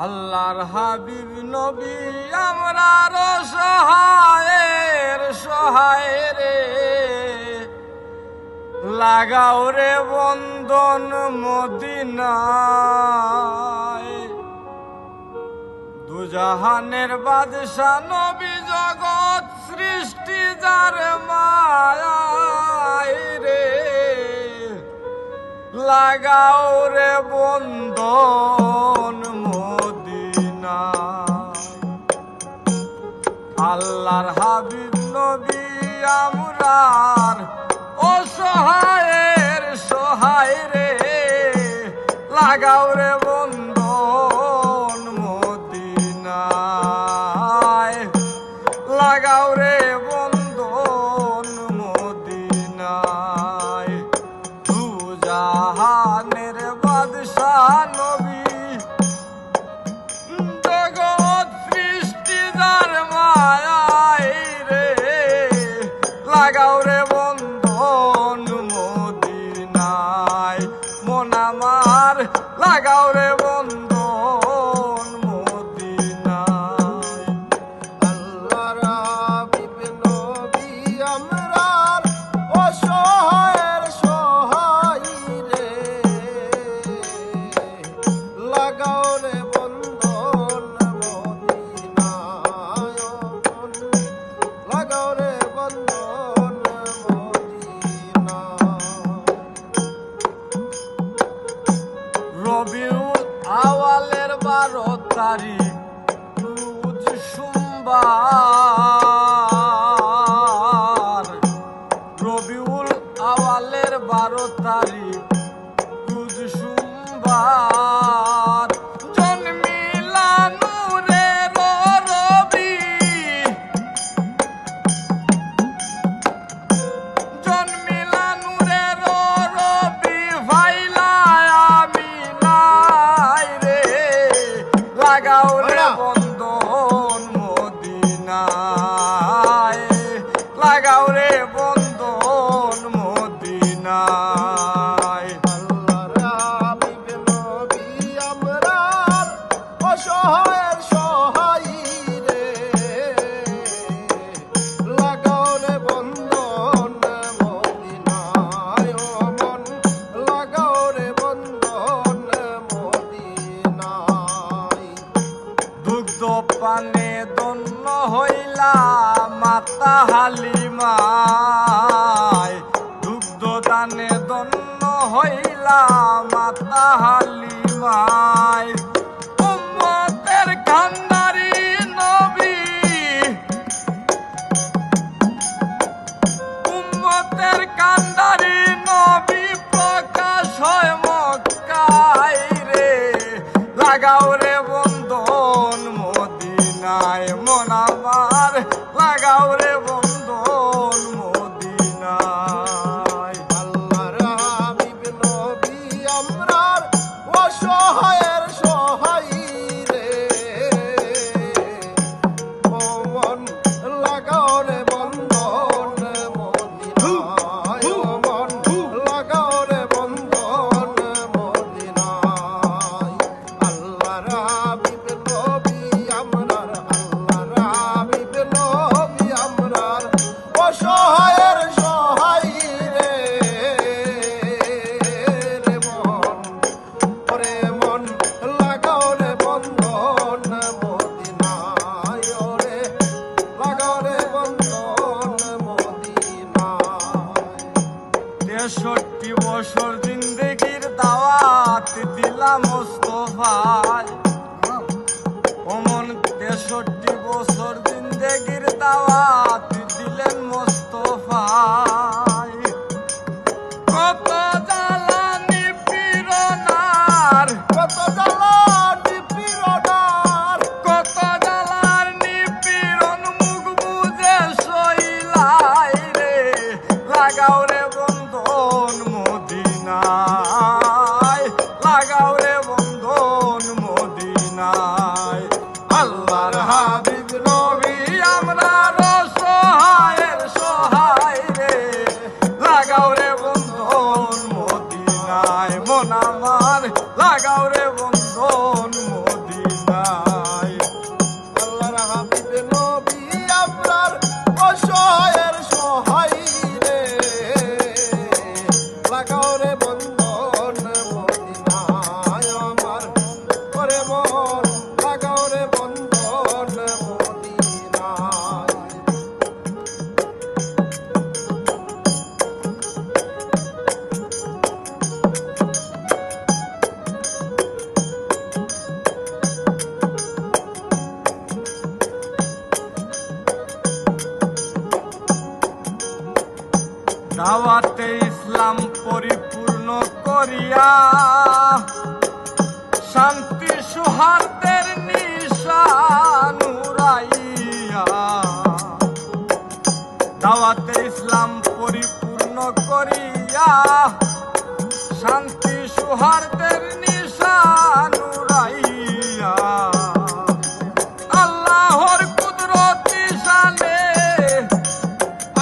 আল্লাহর হাবিব নবী আমরার সহায়ের সহায় রে, লাগাও রে বন্ধন মদিনায়। দুজাহানের বাদশা নবী জগৎ সৃষ্টি যার মায়ায় রে, লাগাও রে বন্ধন মদিনায়। আল্লাহর হাবিব নবী আমরার অসহায়ের সহায় রে, লাগাও রে বন্ধন মদিনায়, লাগাও রে বন্ধন মদিনায়। দুজাহানের বাদশা নবী জগৎ সৃষ্টি যার মায়ায় রে, লাগাও রে বন্ধন মদিনায়। মন আমার লাগাও রে বন্ধন মদিনায়। আল্লাহর হাবিব নবী আমরার অসহায়ের সহায় রে, লাগাও রে বন্ধন মদিনায়, লাগাও রে বন্ধন মদিনায়। রবিউল আওয়ালের 12 তারিখ রোজ সোমবার। রবিউল আওয়ালের 12 তারিখ রোজ সোমবার। জন্মিলা নূরের রবি, জন্মিলা নূরের রবি, ভাইলা আমি নাই রে, লাগাও রে বন্ধন মদিনায়, লাগাও রে বন্ধন মদিনায়। আল্লাহর হাবিব নবী আমরার অসহায়ের সহায় রে, লাগাও রে বন্ধন মদিনায়, ও মন লাগাও রে বন্ধন মদিনায়। দুগ্ধ পানে দন্য হইলা মাতা হালিমায়, দুগ্ধ দানে দন্য হইলা মাতা হালিমায়। উম্মতের কান্ডারি নবী, উম্মতের কান্ডারি নবী, প্রকাশ হয় মক্কায় রে, লাগাও রে বন্ধন মদিনায়। মন আমার লাগাও রে বন্ধন মদিনায়। আল্লাহর হাবিব নবী আমরার অসহায়ের সহায় রে, ও মন লাগাও রে বন্ধন মদিনায়, ও মন লাগাও রে বন্ধন মদিনায়। আল্লাহর হাবিব নবী আমরার, আল্লাহর হাবিব নবী আমরার অসহায়ের সহায় রে, রে মন, ওরে মন লাগাও রে বন্ধন মদিনায়, ওরে লাগাও রে বন্ধন মদিনায়। 63 বছর জিন্দেগির দাওয়াত দিলাম মোস্তফায়, ওমন 63 বছর জিন্দেগির দাওয়াত দিলেন মোস্তফায়। কত জ্বালানি পীরনার, কত জ্বালা নিপীড়নার, কত জ্বালার নিপীড়ন মুখ বুঝে সইলাই রে, লাগাও রে বন্ধন মদিনায়, লাগাও রে বন্ধন মদিনায়। আল্লাহর হাবিব নবী আমরার সহায়ের সহায় রে, লাগাও রে বন্ধন মদিনায়। মন আমার লাগাও রে বন্ধন মদিনায়। মদিনায়। আল্লাহর হাবিব নবী আপনার অসহায়ের সহায় রে, লাগাও রে বন্ধন মদিনায় আমার ওরে মন, লাগাও রে বন্ধন মদিনায়। দাওয়াতে ইসলাম পরিপূর্ণ করিয়া শান্তি সুহার্দের নিশান উড়াইয়া, দাওয়াতে ইসলাম পরিপূর্ণ করিয়া শান্তি সুহার্দের নিশান উড়াইয়া, আল্লাহর কুদরতি শানে,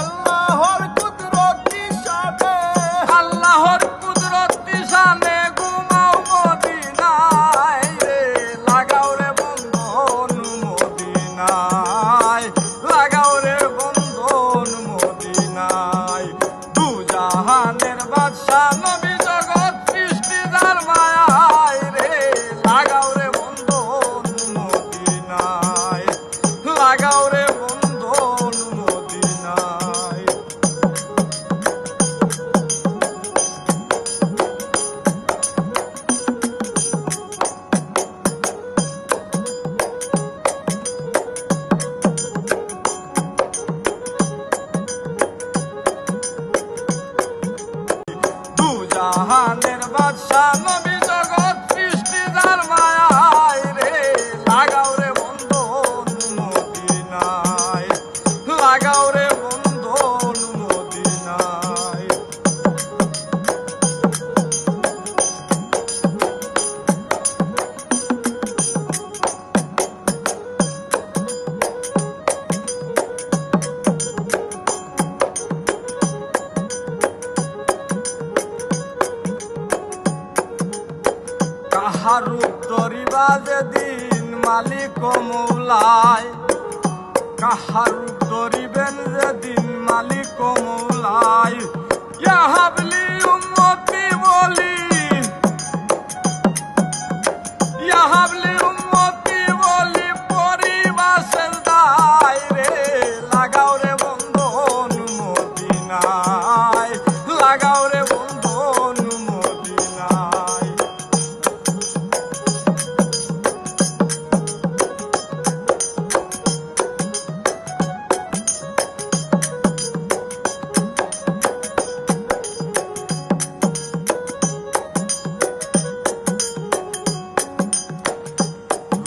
আল্লাহর কুদরতি শানে, আল্লাহর কুদরতি শানে ঘুমাও মদিনায় রে, লাগাও রে বন্ধন মদিনায়, লাগাও রে বন্ধন মদিনায়। দু জাহানের বাদশা নবী জগৎ সৃষ্টিদার মায়ায় রে, লাগাও রে বন্ধন মদিনায়, লাগাও রে বন্ধন মদিনায়। দু জাহানের বাদশা নবী জগৎ সৃষ্টিদার মায়ায় রে, লাগাও রে বন্ধন মদিনায়, লাগাও রে বন্ধন মদিনায়। কাহার রূপ ধরিবা যেদিন মালিক মৌলায়, কাহার রূপ ধরিবেন যেদিন মালিক মৌলায়, ইয়া হাবলি উম্মতি বলি, ইয়া হাবলি উম্মতি বলি পরিবা সেজদায় রে, লাগাও রে বন্ধন মদিনায়, লাগাও রে বন্ধন মদিনায়।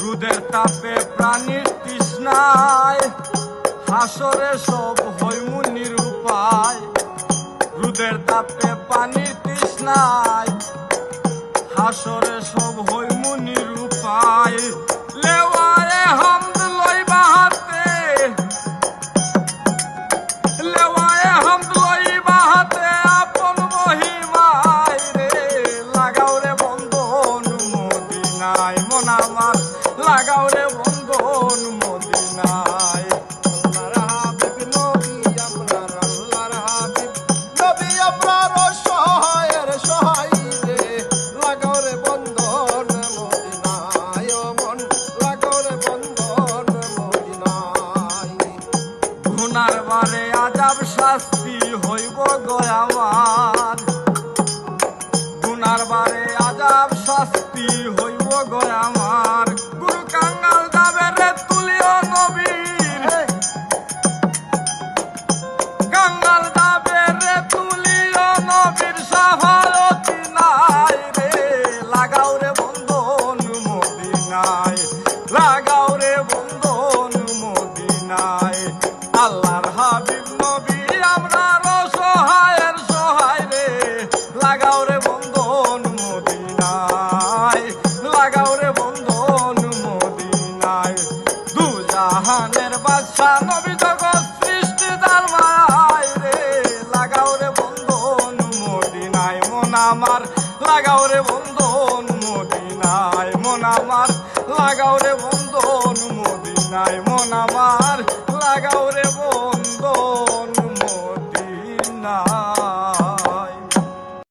রোদের তাপে প্রাণীর তৃষ্ণায় হাসরে সব হইমু নিরুপায়, রোদের তাপে পানির তৃষ্ণায় হাসরে সব হইমু নিরুপায়, লেওয়ায়ে হামদ লইবা হাতে, লেওয়ায়ে হামদ লইবা হাতে আপন মহিমায় রে, লাগাও রে বন্ধন মদিনায় মন আমার, লাগাও রে বন্ধন মদিনায়। আল্লাহর হাবিব নবী আপনার, আল্লাহর হাবিব নবী আপনার অসহায়ের সহায় রে, লাগাও রে বন্ধন মদিনায় ও মন, লাগাও রে বন্ধন মদিনায়। গুনার বারে আজাব শাস্তি হইব গো আমার, গুনার বারে আজাব শাস্তি হইব গো আমার, গুরু কাঙ্গাল যাবে রে তুলিও নবীর, কাঙ্গাল যাবে রে তুলিও নবীর সাফারতি নাই রে, লাগাও রে বন্ধন মদিনায়, লাগাও রে বন্ধন মদিনায়। আল্লাহর হাবিব নবী আমরা অসহায়ের সহায় রে, লাগাও রে বন্ধন মদিনায়, লাগাও রে বন্ধন মদিনায়। দু জাহানের বাদশা নবী জগৎ সৃষ্টিদার মায়ায় রে, লাগাও রে বন্ধন মদিনায় মন আমার, লাগাও রে বন্ধন মদিনায় মন আমার, লাগাও রে বন্ধন মদিনায় মন আমার লাগাও রে বন্ধন মদিনায়